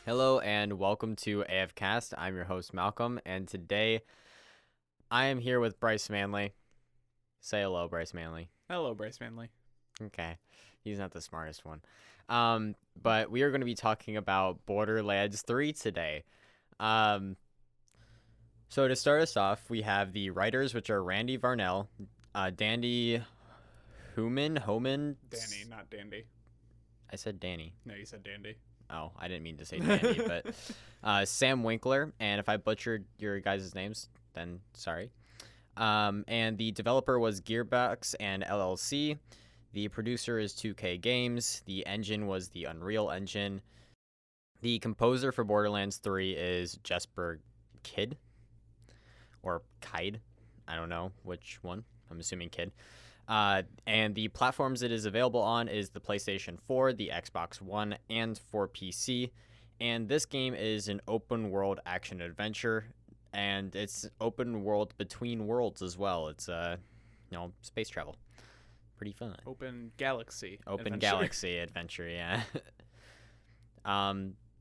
Hello and welcome to AFcast. I'm your host Malcolm, and today I am here with Bryce Manley. Say hello, Bryce Manley. Hello, Bryce Manley. Okay, he's not the smartest one. But we are going to be talking about Borderlands 3 today. Um, so to start us off, we have the writers, which are Randy Varnell, Dandy Homan. Danny, not Dandy. I said Danny. No, you said Dandy. Oh, I didn't mean to say Dandy, but Sam Winkler. And if I butchered your guys' names, then sorry. And the developer was Gearbox and LLC. The producer is 2K Games. The engine was the Unreal Engine. The composer for Borderlands 3 is Jesper Kid. Or Kide. I don't know which one. I'm assuming Kid. And the platforms it is available on is the PlayStation 4, the Xbox One, and for PC. And this game is an open world action adventure, and it's open world between worlds as well. It's space travel. Pretty fun. Open Galaxy. Open adventure. Galaxy adventure, yeah.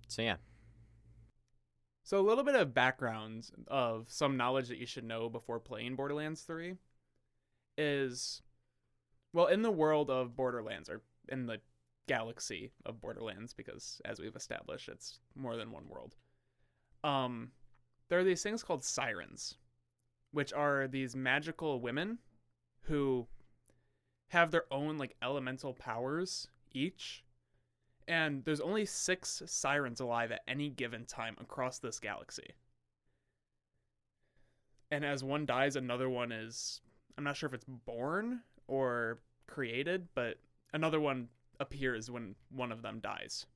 So yeah. So a little bit of background of some knowledge that you should know before playing Borderlands 3 is, well, in the world of Borderlands, or in the galaxy of Borderlands, because as we've established, it's more than one world. There are these things called sirens, which are these magical women who have their own like elemental powers each. And there's only 6 sirens alive at any given time across this galaxy. And as one dies, another one is, I'm not sure if it's born or created, but another one appears when one of them dies.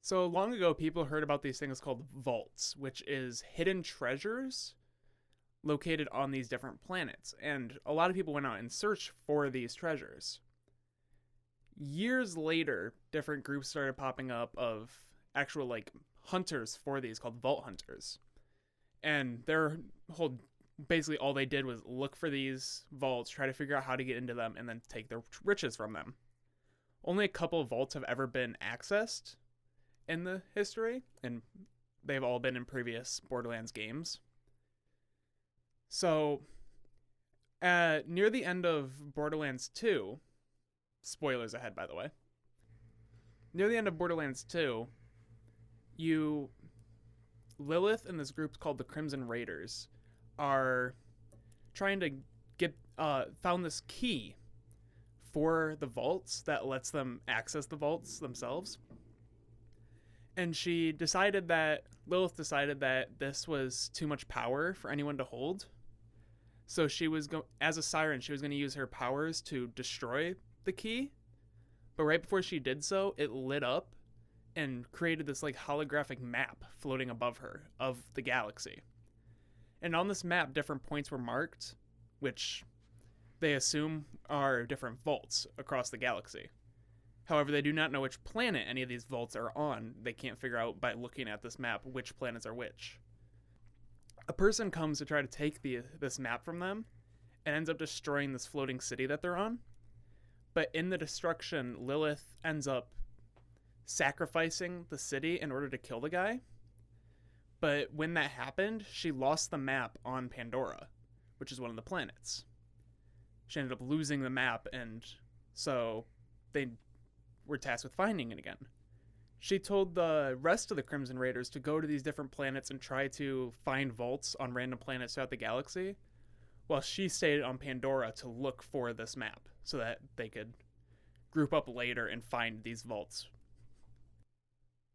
So long ago, people heard about these things called vaults, which is hidden treasures located on these different planets. And a lot of people went out and searched for these treasures. Years later, different groups started popping up of actual like hunters for these called vault hunters. And their whole basically all they did was look for these vaults, try to figure out how to get into them, and then take their riches from them. Only a couple of vaults have ever been accessed in the history, and they've all been in previous Borderlands games. So, near the end of Borderlands 2, spoilers ahead, by the way. Near the end of Borderlands 2, Lilith and this group called the Crimson Raiders are trying to get found this key for the vaults that lets them access the vaults themselves. And Lilith decided that this was too much power for anyone to hold. So as a siren, she was going to use her powers to destroy the key. But right before she did so, it lit up and created this like holographic map floating above her of the galaxy. And on this map, different points were marked, which they assume are different vaults across the galaxy. However, they do not know which planet any of these vaults are on. They can't figure out by looking at this map which planets are which. A person comes to try to take this map from them and ends up destroying this floating city that they're on. But in the destruction, Lilith ends up sacrificing the city in order to kill the guy. But when that happened, she lost the map on Pandora, which is one of the planets. She ended up losing the map, and so they were tasked with finding it again. She told the rest of the Crimson Raiders to go to these different planets and try to find vaults on random planets throughout the galaxy, while she stayed on Pandora to look for this map so that they could group up later and find these vaults.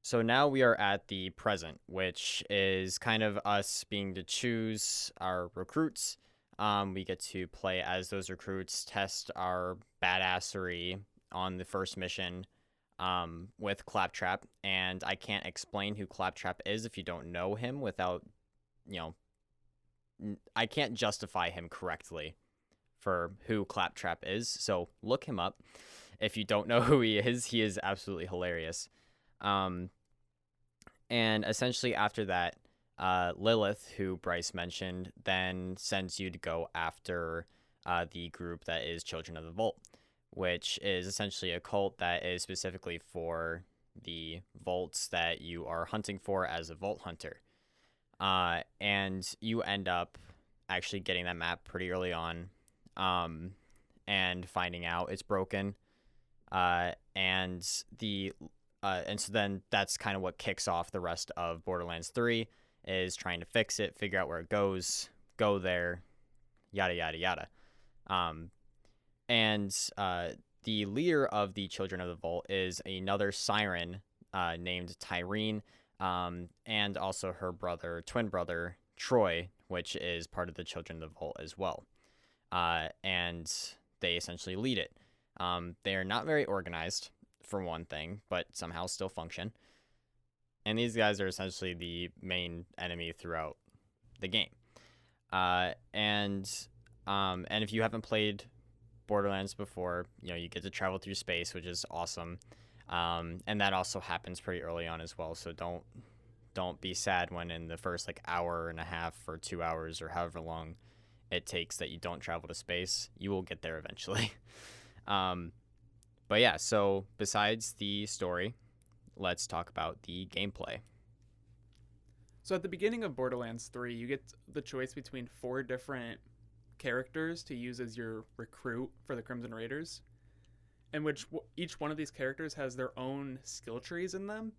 So now we are at the present, which is kind of us being to choose our recruits. We get to play as those recruits, test our badassery on the first mission with Claptrap. And I can't explain who Claptrap is if you don't know him without, I can't justify him correctly for who Claptrap is. So look him up. If you don't know who he is absolutely hilarious. And essentially after that, Lilith, who Bryce mentioned, then sends you to go after the group that is Children of the Vault, which is essentially a cult that is specifically for the vaults that you are hunting for as a vault hunter. And you end up actually getting that map pretty early on, and finding out it's broken. And so then that's kind of what kicks off the rest of Borderlands 3, is trying to fix it, figure out where it goes, go there, yada yada yada. And the leader of the Children of the Vault is another siren named Tyrene, and also her twin brother Troy, which is part of the Children of the Vault as well. And they essentially lead it. They are not very organized, for one thing, but somehow still function. And these guys are essentially the main enemy throughout the game. And if you haven't played Borderlands before, you get to travel through space, which is awesome. And that also happens pretty early on as well. So don't be sad when in the first hour and a half or 2 hours or however long it takes that you don't travel to space. You will get there eventually. But yeah, so besides the story, let's talk about the gameplay. So at the beginning of Borderlands 3, you get the choice between 4 different characters to use as your recruit for the Crimson Raiders, in which each one of these characters has their own skill trees in them.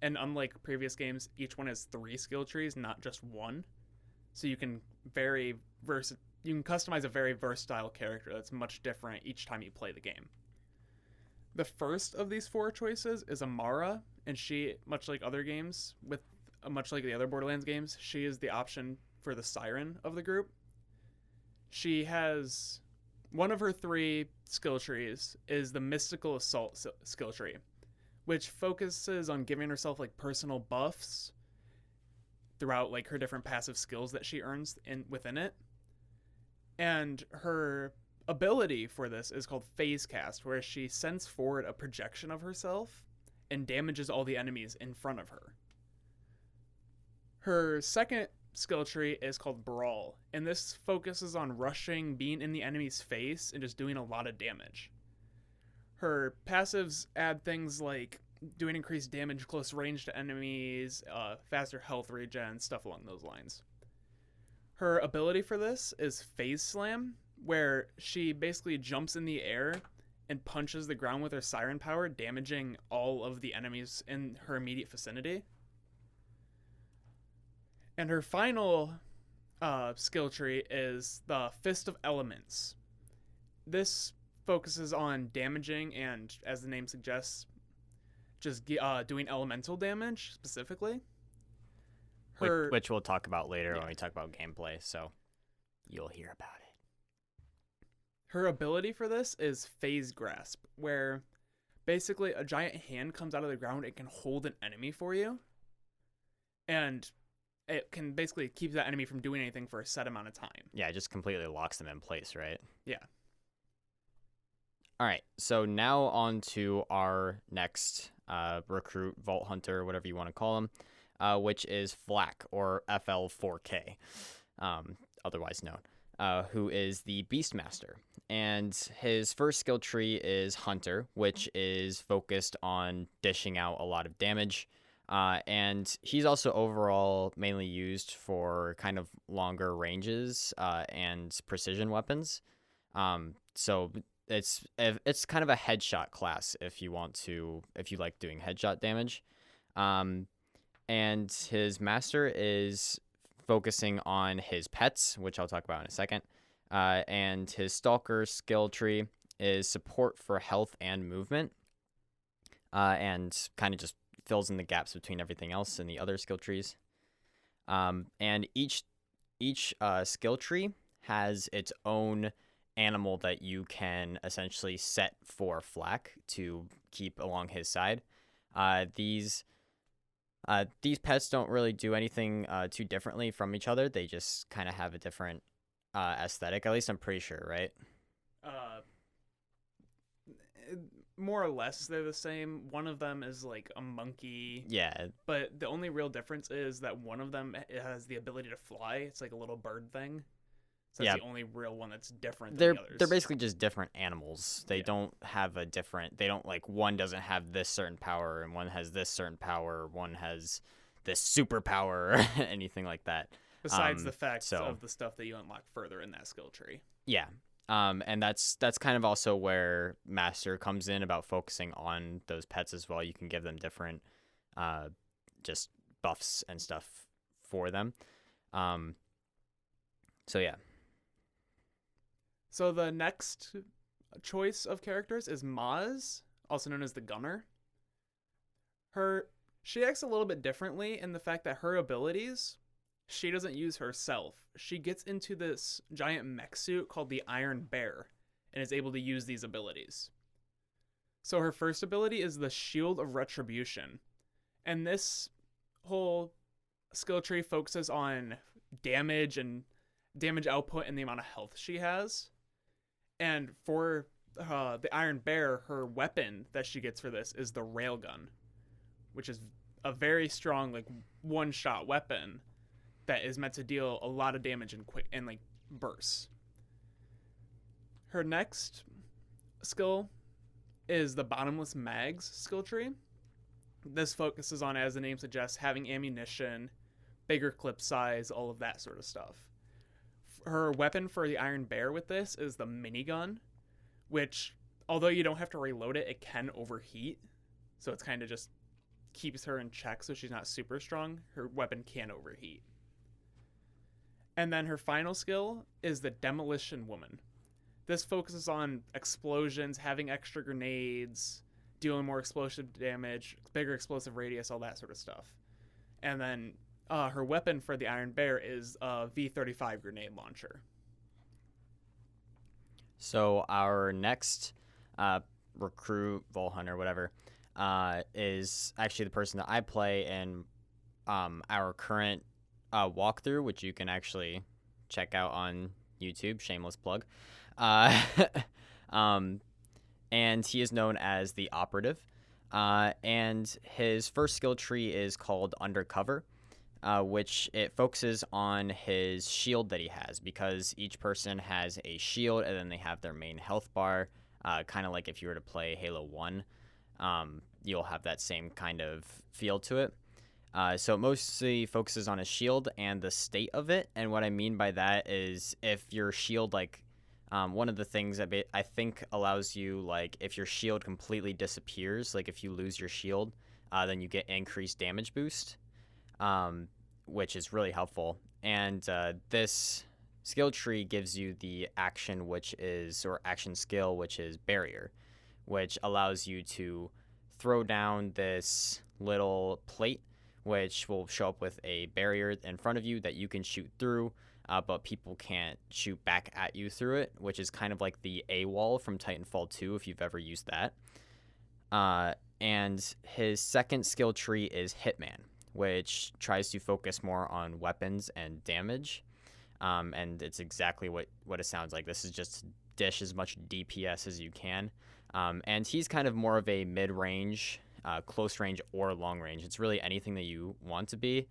And unlike previous games, each one has 3 skill trees, not just 1. So you can customize a very versatile character that's much different each time you play the game. The first of these 4 choices is Amara, and she, much like the other Borderlands games, she is the option for the siren of the group. She has one of her 3 skill trees is the Mystical Assault skill tree, which focuses on giving herself personal buffs throughout her different passive skills that she earns within it. And her ability for this is called Phase Cast, where she sends forward a projection of herself and damages all the enemies in front of her. Her second skill tree is called Brawl, and this focuses on rushing, being in the enemy's face, and just doing a lot of damage. Her passives add things like doing increased damage close range to enemies, faster health regen, stuff along those lines. Her ability for this is Phase Slam, where she basically jumps in the air and punches the ground with her siren power, damaging all of the enemies in her immediate vicinity. And her final skill tree is the Fist of Elements. This focuses on damaging and, as the name suggests, just doing elemental damage specifically. Which we'll talk about later when we talk about gameplay, so you'll hear about it. Her ability for this is Phase Grasp, where basically a giant hand comes out of the ground and can hold an enemy for you. And it can basically keep that enemy from doing anything for a set amount of time. Yeah, it just completely locks them in place, right? Yeah. All right, so now on to our next recruit, Vault Hunter, whatever you want to call him, which is Flak, or FL4K, otherwise known, who is the Beastmaster. And his first skill tree is Hunter, which is focused on dishing out a lot of damage. And he's also overall mainly used for kind of longer ranges and precision weapons. So it's kind of a headshot class if you like doing headshot damage. And his master is focusing on his pets, which I'll talk about in a second. And his stalker skill tree is support for health and movement. And kind of just fills in the gaps between everything else in the other skill trees. And each skill tree has its own animal that you can essentially set for Flak to keep along his side. These pets don't really do anything too differently from each other. They just kind of have a different aesthetic. At least I'm pretty sure, right? More or less they're the same. One of them is a monkey. Yeah. But the only real difference is that one of them has the ability to fly. It's like a little bird thing. So Yeah. that's the only real one that's different than They're the others. they're basically just different animals. They Yeah. don't have a different. They don't like one doesn't have this certain power and one has this certain power. One has this superpower or anything like that. Besides the fact so- of the stuff that you unlock further in that skill tree. Yeah. And that's kind of also where Master comes in about focusing on those pets as well. You can give them different just buffs and stuff for them. So yeah. So the next choice of characters is Maz, also known as the Gunner. She acts a little bit differently in the fact that her abilities, she doesn't use herself. She gets into this giant mech suit called the Iron Bear and is able to use these abilities. So her first ability is the Shield of Retribution. And this whole skill tree focuses on damage and damage output and the amount of health she has. And for the Iron Bear, her weapon that she gets for this is the Railgun, which is a very strong, like, one-shot weapon that is meant to deal a lot of damage in quick and like bursts. Her next skill is the Bottomless Mags skill tree. This focuses on, as the name suggests, having ammunition, bigger clip size, all of that sort of stuff. Her weapon for the Iron Bear with this is the minigun, which, although you don't have to reload it, it can overheat. So it's kind of just keeps her in check so she's not super strong. Her weapon can overheat. And then her final skill is the Demolition Woman. This focuses on explosions, having extra grenades, dealing more explosive damage, bigger explosive radius, all that sort of stuff. And then her weapon for the Iron Bear is a V-35 grenade launcher. So our next recruit, Vol Hunter, whatever, is actually the person that I play in our current walkthrough, which you can actually check out on YouTube. Shameless plug. And he is known as the Operative. And his first skill tree is called Undercover, which it focuses on his shield that he has, because each person has a shield and then they have their main health bar, kind of like if you were to play Halo 1. You'll have that same kind of feel to it. So it mostly focuses on his shield and the state of it. And what I mean by that is if your shield, like, one of the things that I think allows you, like, if your shield completely disappears, like if you lose your shield, then you get increased damage boost, which is really helpful. And this skill tree gives you the action, action skill, which is Barrier, which allows you to throw down this little plate, which will show up with a barrier in front of you that you can shoot through, but people can't shoot back at you through it, which is kind of like the A wall from Titanfall 2, if you've ever used that. And his second skill tree is Hitman, which tries to focus more on weapons and damage. And it's exactly what it sounds like. This is just dish as much DPS as you can. And he's kind of more of a mid-range, close range, or long range. It's really anything that you want to be.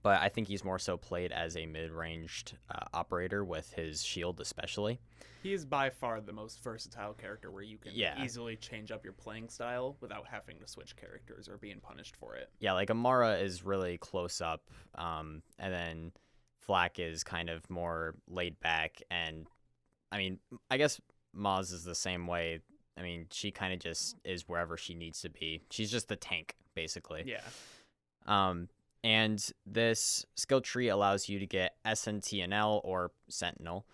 But I think he's more so played as a mid-ranged operator with his shield especially. He is by far the most versatile character where you can easily change up your playing style without having to switch characters or being punished for it. Yeah, like Amara is really close up, and then Flak is kind of more laid back. And I mean, I guess Maz is the same way. I mean, she kind of just is wherever she needs to be. She's just the tank, basically. Yeah. And this skill tree allows you to get SNTNL or Sentinel.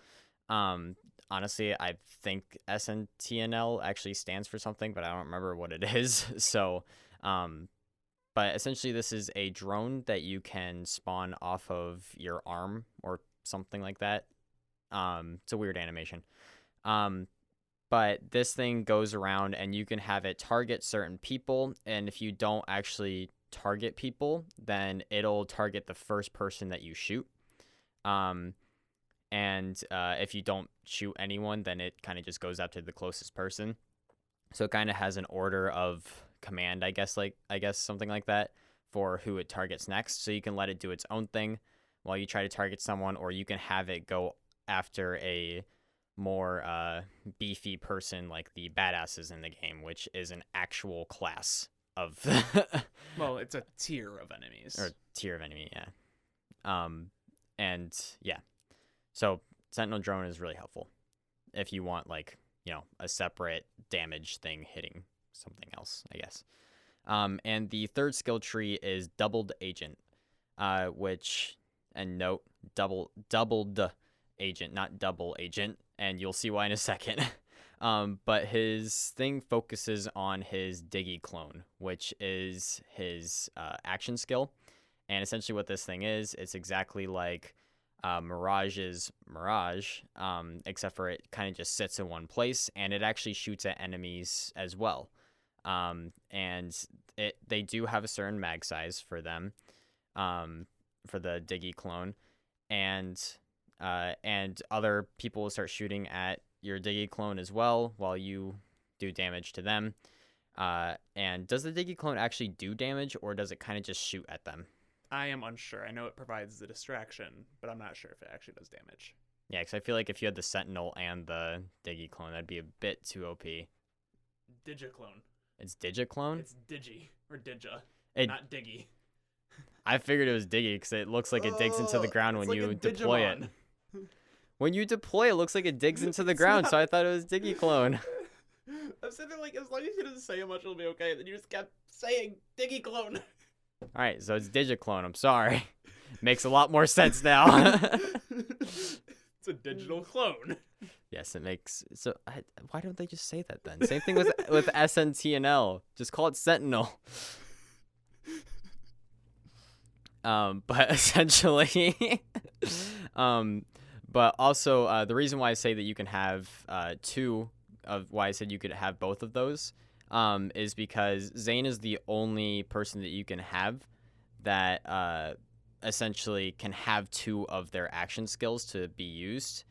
Honestly, I think SNTNL actually stands for something, but I don't remember what it is. So, but essentially this is a drone that you can spawn off of your arm or something like that. It's a weird animation. But this thing goes around and you can have it target certain people. And if you don't actually target people, then it'll target the first person that you shoot. And if you don't shoot anyone, then it kind of just goes out to the closest person. So it kind of has an order of command, I guess something like that, for who it targets next. So you can let it do its own thing, while you try to target someone, or you can have it go after a more beefy person like the badasses in the game, which is an actual class of Well, it's a tier of enemies. or tier of enemy, yeah. And yeah, so Sentinel Drone is really helpful if you want like, a separate damage thing hitting something else, I guess. And the third skill tree is Doubled Agent, which, and note, doubled agent, not double agent, and you'll see why in a second. But his thing focuses on his Diggy clone, which is his action skill. And essentially what this thing is, it's exactly like Mirage's Mirage, except for it kind of just sits in one place, and it actually shoots at enemies as well. And they do have a certain mag size for them, for the Diggy clone, and other people will start shooting at your Diggy clone as well while you do damage to them. And does the Diggy clone actually do damage, or does it kind of just shoot at them? I am unsure. I know it provides the distraction, but I'm not sure if it actually does damage. Yeah, because I feel like if you had the Sentinel and the Diggy clone, that'd be a bit too OP. Digiclone. It's Digiclone? It's Digi, or Dija, not Diggy. I figured it was Diggy because it looks like it digs into the ground when you deploy it. When you deploy, it looks like it digs into the ground, so I thought it was Diggy clone. I'm sitting there like, as long as you didn't say much, it'll be okay. And then you just kept saying Diggy clone. Alright, so it's Digiclone. I'm sorry. Makes a lot more sense now. It's a digital clone. Yes, it makes... So, why don't they just say that then? Same thing with SNTNL. Just call it Sentinel. But essentially... but also, the reason why I say that you can have why I said you could have both of those, is because Zane is the only person that you can have that essentially can have two of their action skills to be used.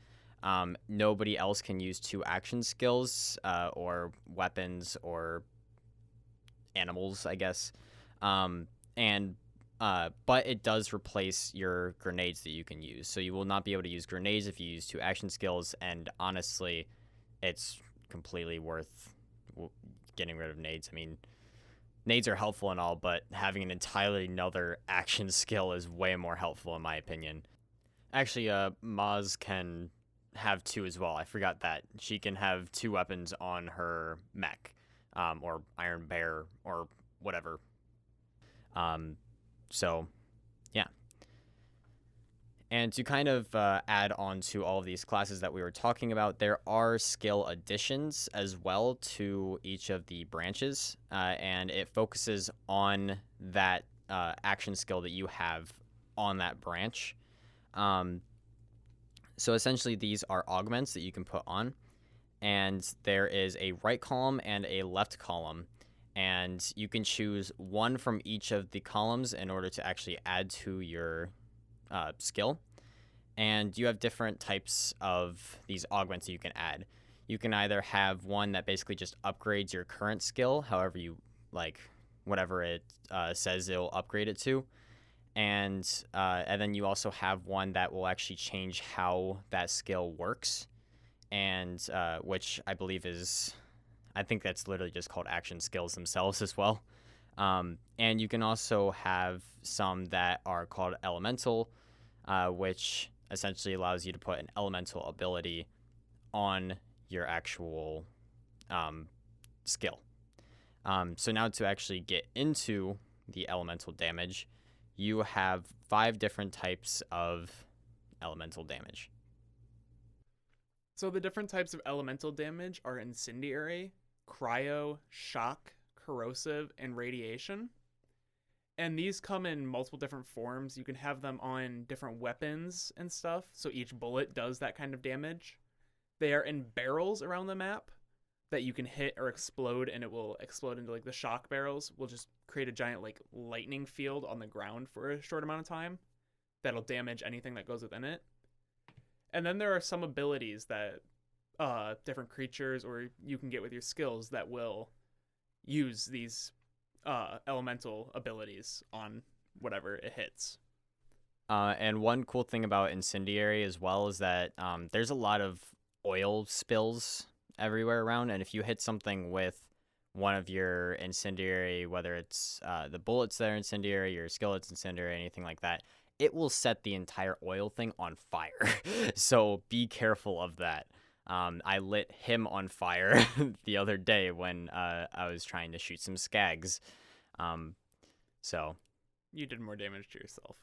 Nobody else can use two action skills or weapons or animals, I guess. But it does replace your grenades that you can use. So you will not be able to use grenades if you use two action skills, and honestly, it's completely worth getting rid of nades. I mean, nades are helpful and all, but having an entirely another action skill is way more helpful in my opinion. Actually, Maz can have two as well. I forgot that. She can have two weapons on her mech, or Iron Bear, or whatever. So, yeah. And to kind of add on to all of these classes that we were talking about, there are skill additions as well to each of the branches, and it focuses on that action skill that you have on that branch. So essentially these are augments that you can put on, and there is a right column and a left column, and you can choose one from each of the columns in order to actually add to your skill. And you have different types of these augments that you can add. You can either have one that basically just upgrades your current skill, however you like, whatever it says it'll upgrade it to. And then you also have one that will actually change how that skill works, and which I believe I think that's literally just called action skills themselves as well. And you can also have some that are called elemental, which essentially allows you to put an elemental ability on your actual skill. So now to actually get into the elemental damage, you have 5 different types of elemental damage. So the different types of elemental damage are incendiary, cryo, shock, corrosive, and radiation. And these come in multiple different forms. You can have them on different weapons and stuff, so each bullet does that kind of damage. They are in barrels around the map that you can hit or explode, and it will explode into like the shock barrels. Will just create a giant like lightning field on the ground for a short amount of time that'll damage anything that goes within it. And then there are some abilities that different creatures or you can get with your skills that will use these elemental abilities on whatever it hits. And one cool thing about Incendiary as well is that there's a lot of oil spills everywhere around, and if you hit something with one of your Incendiary, whether it's the bullets that are Incendiary, your skillets Incendiary, anything like that, it will set the entire oil thing on fire. So be careful of that. I lit him on fire the other day when I was trying to shoot some skags. So You did more damage to yourself.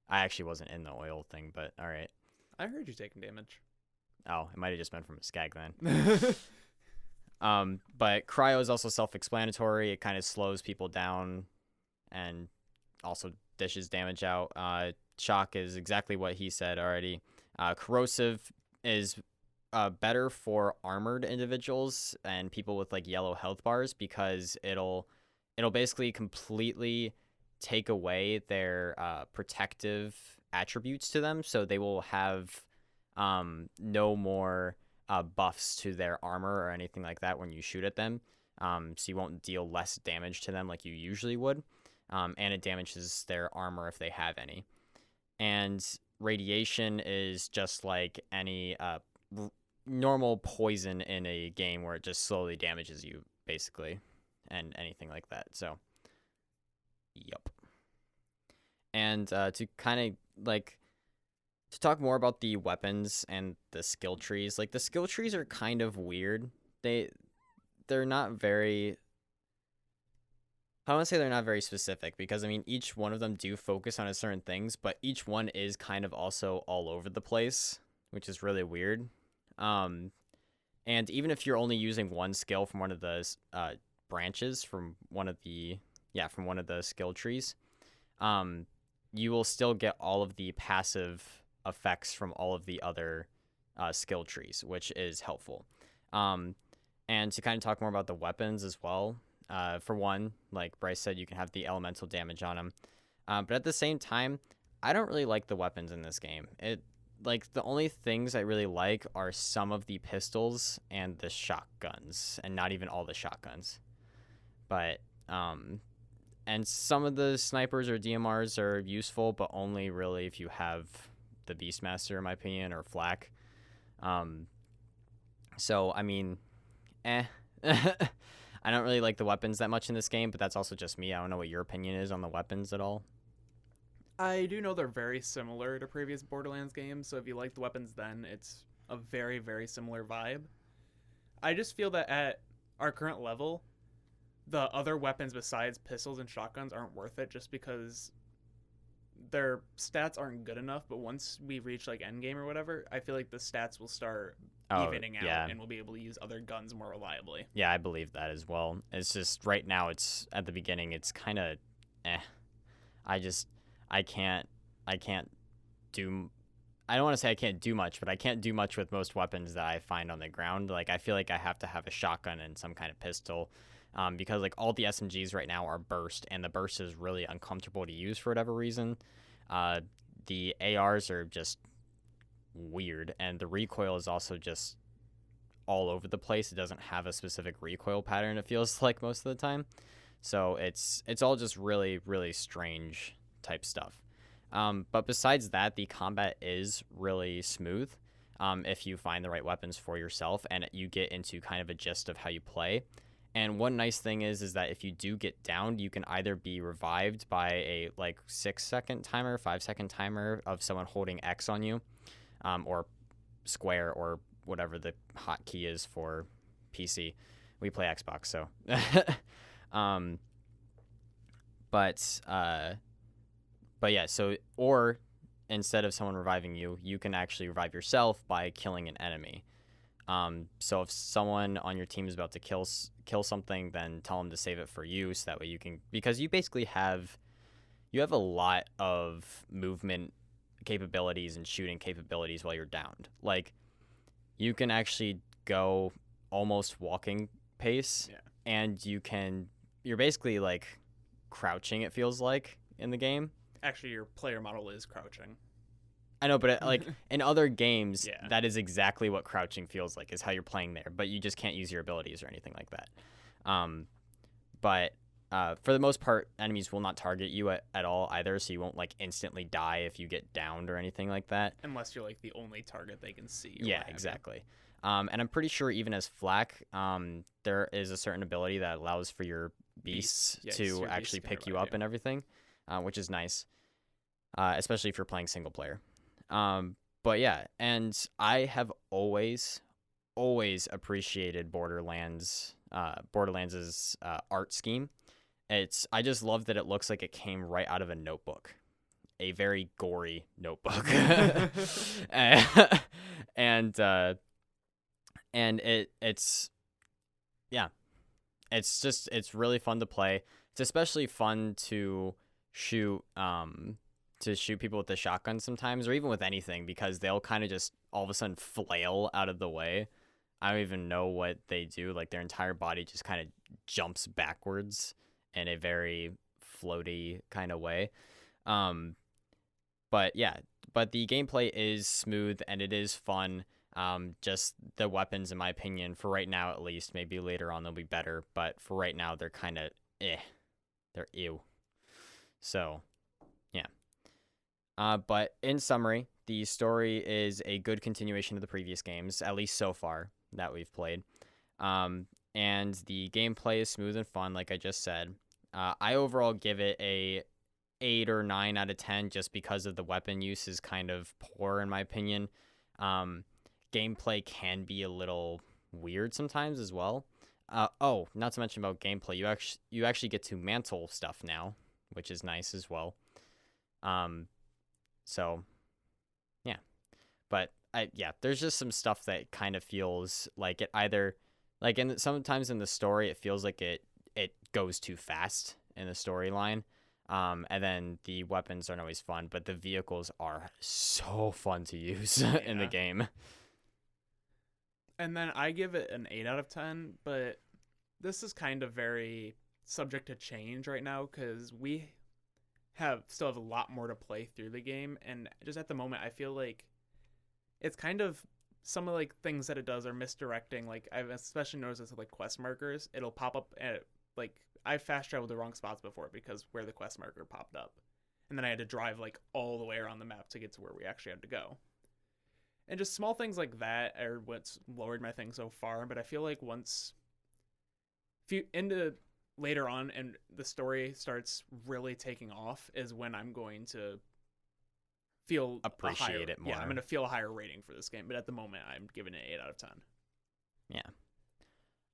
I actually wasn't in the oil thing, but all right. I heard you taking damage. Oh, it might have just been from a skag then. But cryo is also self-explanatory. It kind of slows people down and also dishes damage out. Shock is exactly what he said already. Corrosive is better for armored individuals and people with like yellow health bars because it'll basically completely take away their protective attributes to them, so they will have no more buffs to their armor or anything like that when you shoot at them. So you won't deal less damage to them like you usually would, and it damages their armor if they have any. And radiation is just like any normal poison in a game where it just slowly damages you, basically, and anything like that. So, yep. And to kind of like to talk more about the weapons and the skill trees, like the skill trees are kind of weird. They're not very. I want to say they're not very specific because I mean each one of them do focus on a certain things, but each one is kind of also all over the place, which is really weird. And even if you're only using one skill from one of the branches from one of the skill trees, you will still get all of the passive effects from all of the other skill trees, which is helpful. And to kind of talk more about the weapons as well, for one, like Bryce said, you can have the elemental damage on them. But at the same time, I don't really like the weapons in this game. Like the only things I really like are some of the pistols and the shotguns, and not even all the shotguns. But and some of the snipers or DMRs are useful, but only really if you have the Beastmaster, in my opinion, or Flak. So I mean, I don't really like the weapons that much in this game, but that's also just me. I don't know what your opinion is on the weapons at all. I do know they're very similar to previous Borderlands games, so if you like the weapons then, it's a very, very similar vibe. I just feel that at our current level, the other weapons besides pistols and shotguns aren't worth it just because their stats aren't good enough, but once we reach like endgame or whatever, I feel like the stats will start evening out and we'll be able to use other guns more reliably. Yeah, I believe that as well. It's just right now, it's at the beginning, it's kind of I can't do. I don't want to say I can't do much, but I can't do much with most weapons that I find on the ground. Like I feel like I have to have a shotgun and some kind of pistol, because like all the SMGs right now are burst, and the burst is really uncomfortable to use for whatever reason. The ARs are just weird, and the recoil is also just all over the place. It doesn't have a specific recoil pattern, it feels like, most of the time. So it's all just really, really strange type stuff. But besides that, the combat is really smooth if you find the right weapons for yourself and you get into kind of a gist of how you play. And one nice thing is that if you do get downed, you can either be revived by a like 6-second timer, 5-second timer of someone holding X on you, or square, or whatever the hotkey is for PC. We play Xbox, so. But yeah, so, or instead of someone reviving you, you can actually revive yourself by killing an enemy. So if someone on your team is about to kill something, then tell them to save it for you, so that way you can, because you basically have a lot of movement capabilities and shooting capabilities while you're downed. Like, you can actually go almost walking pace, and you're basically like crouching, it feels like, in the game. Actually, your player model is crouching. I know, but like in other games, that is exactly what crouching feels like, is how you're playing there, but you just can't use your abilities or anything like that. But for the most part, enemies will not target you at all either, so you won't like instantly die if you get downed or anything like that. Unless you're like the only target they can see. Or Yeah, what have you. exactly. And I'm pretty sure even as Flak, there is a certain ability that allows for your beasts Yes, to your actually beasts can pick you revive up you. and everything, which is nice, especially if you're playing single player. But yeah, and I have always appreciated Borderlands' art scheme. I just love that it looks like it came right out of a notebook, a very gory notebook, and it's yeah, it's really fun to play. It's especially fun to shoot people with the shotgun sometimes, or even with anything, because they'll kind of just all of a sudden flail out of the way. I don't even know what they do. Like their entire body just kind of jumps backwards in a very floaty kind of way. But yeah, but the gameplay is smooth and it is fun. Just the weapons, in my opinion, for right now at least, maybe later on they'll be better, but for right now they're kind of they're ew. So, yeah. But in summary, the story is a good continuation of the previous games, at least so far that we've played. And the gameplay is smooth and fun, like I just said. I overall give it a 8 or 9 out of 10 just because of the weapon use is kind of poor in my opinion. Gameplay can be a little weird sometimes as well. Not to mention about gameplay, you actually get to mantle stuff now, which is nice as well. So yeah, but there's just some stuff that kind of feels like it either like sometimes in the story it feels like it goes too fast in the storyline. And then the weapons aren't always fun, but the vehicles are so fun to use in the Yeah. game. And then I give it an 8 out of 10, but this is kind of very subject to change right now because we still have a lot more to play through the game, and just at the moment I feel like it's kind of some of like things that it does are misdirecting. Like I've especially noticed this with like quest markers. It'll pop up at like I fast traveled the wrong spots before because where the quest marker popped up, and then I had to drive like all the way around the map to get to where we actually had to go. And just small things like that are what's lowered my thing so far. But I feel like if you into later on and the story starts really taking off is when I'm going to feel Appreciate it more. Yeah, I'm going to feel a higher rating for this game. But at the moment, I'm giving it an 8 out of 10. Yeah.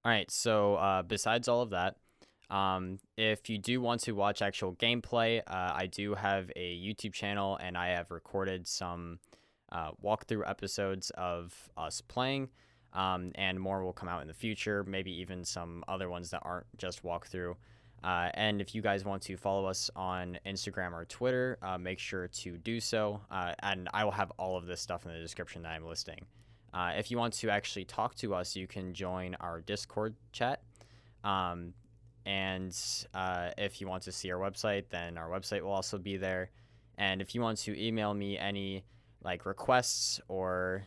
All right. So besides all of that, if you do want to watch actual gameplay, I do have a YouTube channel and I have recorded some walkthrough episodes of us playing, and more will come out in the future, maybe even some other ones that aren't just walkthrough. And if you guys want to follow us on Instagram or Twitter, make sure to do so, and I will have all of this stuff in the description that I'm listing. If you want to actually talk to us, you can join our Discord chat. And if you want to see our website, then our website will also be there. And if you want to email me any like requests or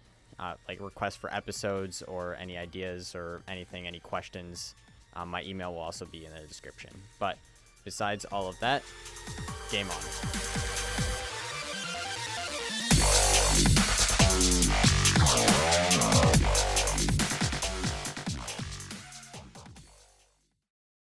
like requests for episodes or any ideas or anything, any questions, my email will also be in the description. But besides all of that, game on.